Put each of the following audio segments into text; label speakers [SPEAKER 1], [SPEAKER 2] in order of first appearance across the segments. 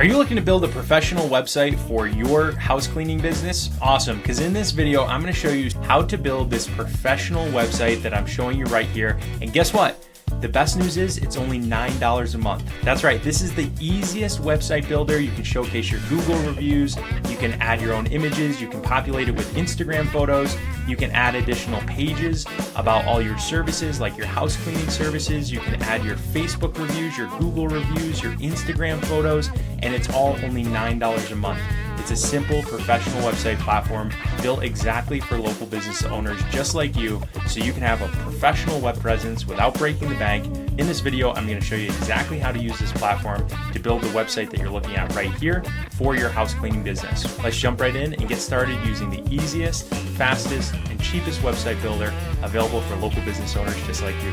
[SPEAKER 1] Are you looking to build a professional website for your house cleaning business? Awesome, because in this video, I'm going to show you how to build this professional website that I'm showing you right here. And guess what? The best news is it's only $9 a month. That's right, this is the easiest website builder. You can showcase your Google reviews, you can add your own images, you can populate it with Instagram photos, you can add additional pages about all your services like your house cleaning services, you can add your Facebook reviews, your Google reviews, your Instagram photos, and it's all only $9 a month. It's a simple professional website platform built exactly for local business owners just like you, so you can have a professional web presence without breaking the bank. In this video, I'm going to show you exactly how to use this platform to build the website that you're looking at right here for your house cleaning business. Let's jump right in and get started using the easiest, fastest, and cheapest website builder available for local business owners just like you.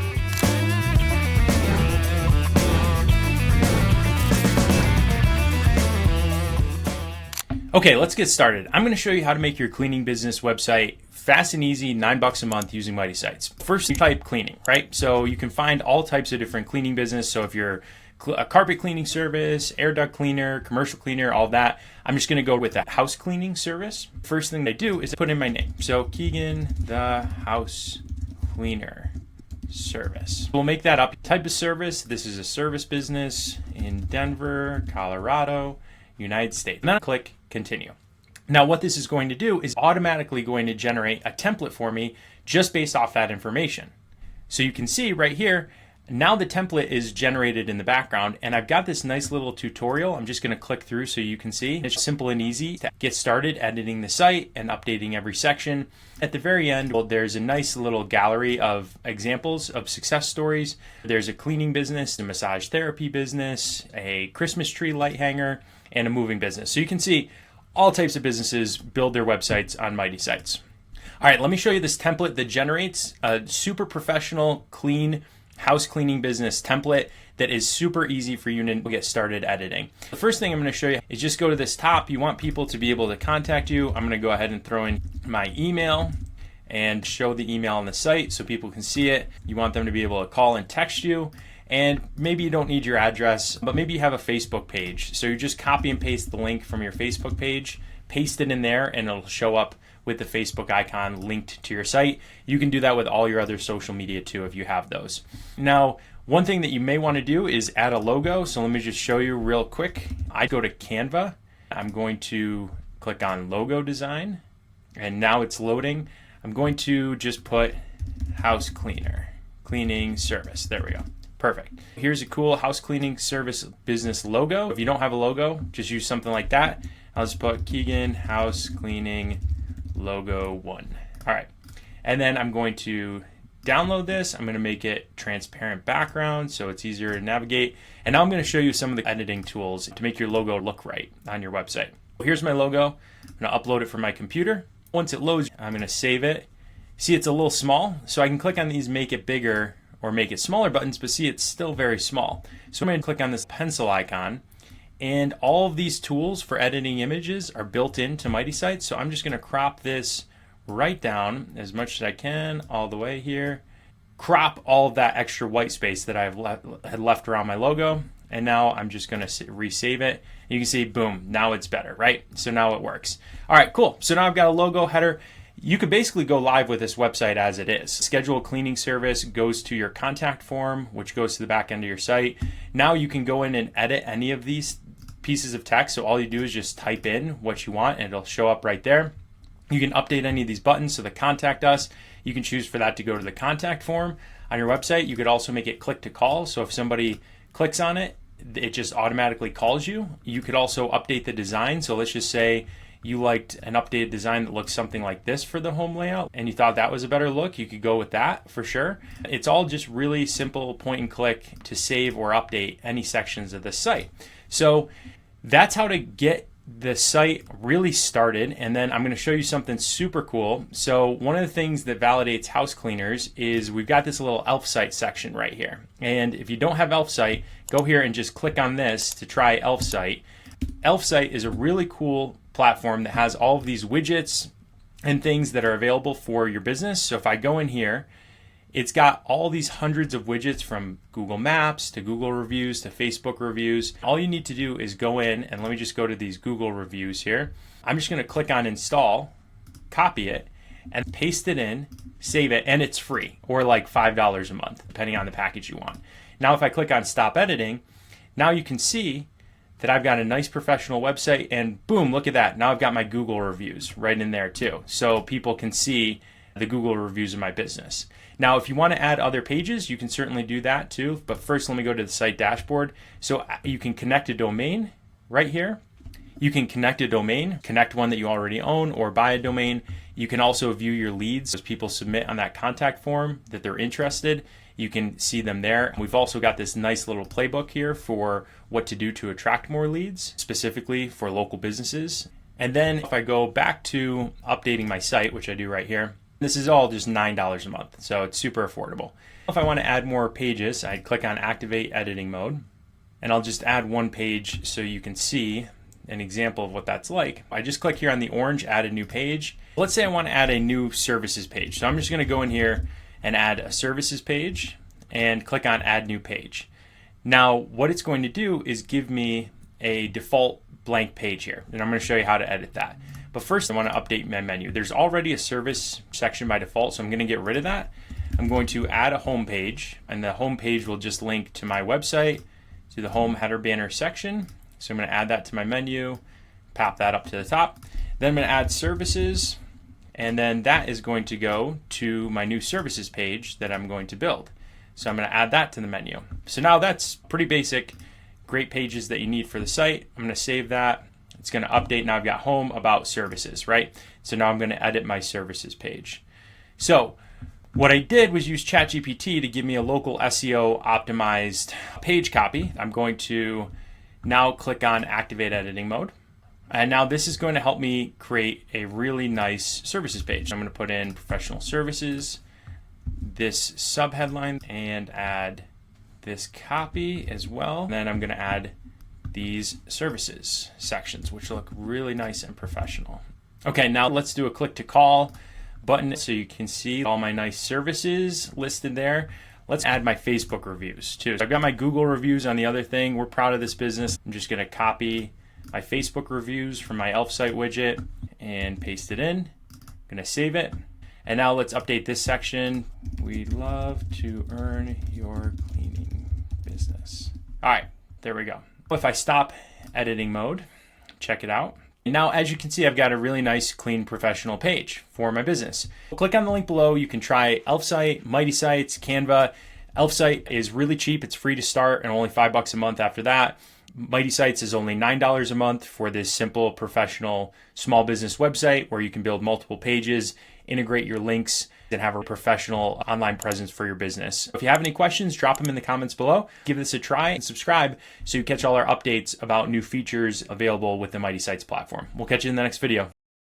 [SPEAKER 1] Okay, let's get started. I'm going to show you how to make your cleaning business website fast and easy, $9 a month using Mighty Sites. First, you type cleaning, right? So you can find all types of different cleaning business. So if you're a carpet cleaning service, air duct cleaner, commercial cleaner, all that, I'm just going to go with the house cleaning service. First thing I do is put in my name. So Keegan, the house cleaner service. We'll make that up. Type of service. This is a service business in Denver, Colorado, United States. And then click continue. Now what this is going to do is automatically going to generate a template for me just based off that information. So you can see right here, now the template is generated in the background, and I've got this nice little tutorial. I'm just going to click through so you can see. It's simple and easy to get started editing the site and updating every section. At the very end, well, there's a nice little gallery of examples of success stories. There's a cleaning business, a massage therapy business, a Christmas tree light hanger, and a moving business. So you can see all types of businesses build their websites on Mighty Sites. All right, let me show you this template that generates a super professional, clean house cleaning business template that is super easy for you to get started editing. The first thing I'm going to show you is just go to this top. You want people to be able to contact you. I'm going to go ahead and throw in my email and show the email on the site so people can see it. You want them to be able to call and text you. And maybe you don't need your address, but maybe you have a Facebook page. So you just copy and paste the link from your Facebook page, paste it in there, and it'll show up with the Facebook icon linked to your site. You can do that with all your other social media too if you have those. Now, one thing that you may want to do is add a logo. So let me just show you real quick. I go to Canva. I'm going to click on logo design, and now it's loading. I'm going to just put house cleaner, cleaning service. There we go. Perfect. Here's a cool house cleaning service business logo. If you don't have a logo, just use something like that. I'll just put Keegan House Cleaning Logo 1. All right. And then I'm going to download this. I'm going to make it transparent background so it's easier to navigate. And now I'm going to show you some of the editing tools to make your logo look right on your website. Here's my logo. I'm going to upload it from my computer. Once it loads, I'm going to save it. See, it's a little small, so I can click on these, make it bigger, or make it smaller buttons, but see, it's still very small. So I'm going to click on this pencil icon, and all of these tools for editing images are built into Mighty Sites. So I'm just going to crop this right down as much as I can, all the way here. Crop all of that extra white space that I've had left around my logo, and now I'm just going to resave it. You can see, boom, now it's better, right? So now it works. All right, cool. So now I've got a logo header. You could basically go live with this website as it is. Schedule a cleaning service goes to your contact form, which goes to the back end of your site. Now you can go in and edit any of these pieces of text. So all you do is just type in what you want and it'll show up right there. You can update any of these buttons. So the contact us, you can choose for that to go to the contact form on your website. You could also make it click to call. So if somebody clicks on it, it just automatically calls you. You could also update the design. So let's just say you liked an updated design that looks something like this for the home layout and you thought that was a better look, you could go with that for sure. It's all just really simple point and click to save or update any sections of the site. So that's how to get the site really started. And then I'm going to show you something super cool. So one of the things that validates house cleaners is we've got this little elf site section right here. And if you don't have elf site, go here and just click on this to try elf site. Elf site is a really cool platform that has all of these widgets and things that are available for your business. So if I go in here It's got all these hundreds of widgets from Google Maps to Google reviews to Facebook reviews. All you need to do is go in, and let me just go to these Google reviews here. I'm just going to click on install, copy it, and paste it in, save it, and it's free, or like $5 a month, depending on the package you want. Now if I click on stop editing, now you can see that I've got a nice professional website, and boom, look at that. Now I've got my Google reviews right in there too. So people can see the Google reviews of my business. Now, if you want to add other pages, you can certainly do that too. But first, let me go to the site dashboard. So you can connect a domain right here. You can connect a domain, connect one that you already own, or buy a domain. You can also view your leads as people submit on that contact form that they're interested. You can see them there. We've also got this nice little playbook here for what to do to attract more leads, specifically for local businesses. And then if I go back to updating my site, which I do right here, this is all just $9 a month, so it's super affordable. If I want to add more pages, I'd click on Activate Editing Mode, and I'll just add one page so you can see an example of what that's like. I just click here on the orange, Add a new page. Let's say I want to add a new services page. So I'm just going to go in here and add a services page and click on Add New Page. Now, what it's going to do is give me a default blank page here, and I'm going to show you how to edit that. But first, I want to update my menu. There's already a service section by default, so I'm going to get rid of that. I'm going to add a home page, and the home page will just link to my website, to the home header banner section. So I'm going to add that to my menu, pop that up to the top. Then I'm going to add services, and then that is going to go to my new services page that I'm going to build. So I'm going to add that to the menu. So now that's pretty basic, great pages that you need for the site. I'm going to save that. It's going to update. Now I've got home, about, services, right? So now I'm going to edit my services page. So what I did was use ChatGPT to give me a local SEO optimized page copy. I'm going to now click on Activate Editing Mode. And now this is going to help me create a really nice services page. I'm going to put in professional services, this subheadline, and add this copy as well. And then I'm going to add these services sections, which look really nice and professional. Okay, now let's do a click to call button so you can see all my nice services listed there. Let's add my Facebook reviews too. So I've got my Google reviews on the other thing. We're proud of this business. I'm just going to copy my Facebook reviews from my Elf site widget and paste it in. I'm going to save it. And now let's update this section. We'd love to earn your cleaning business. All right, there we go. If I stop editing mode, check it out. Now, as you can see, I've got a really nice, clean, professional page for my business. Click on the link below. You can try Elf Site, Mighty Sites, Canva. Elf Site is really cheap. It's free to start and only $5 a month after that. Mighty Sites is only $9 a month for this simple, professional, small business website where you can build multiple pages, integrate your links, and have a professional online presence for your business. If you have any questions, drop them in the comments below. Give this a try and subscribe so you catch all our updates about new features available with the Mighty Sites platform. We'll catch you in the next video.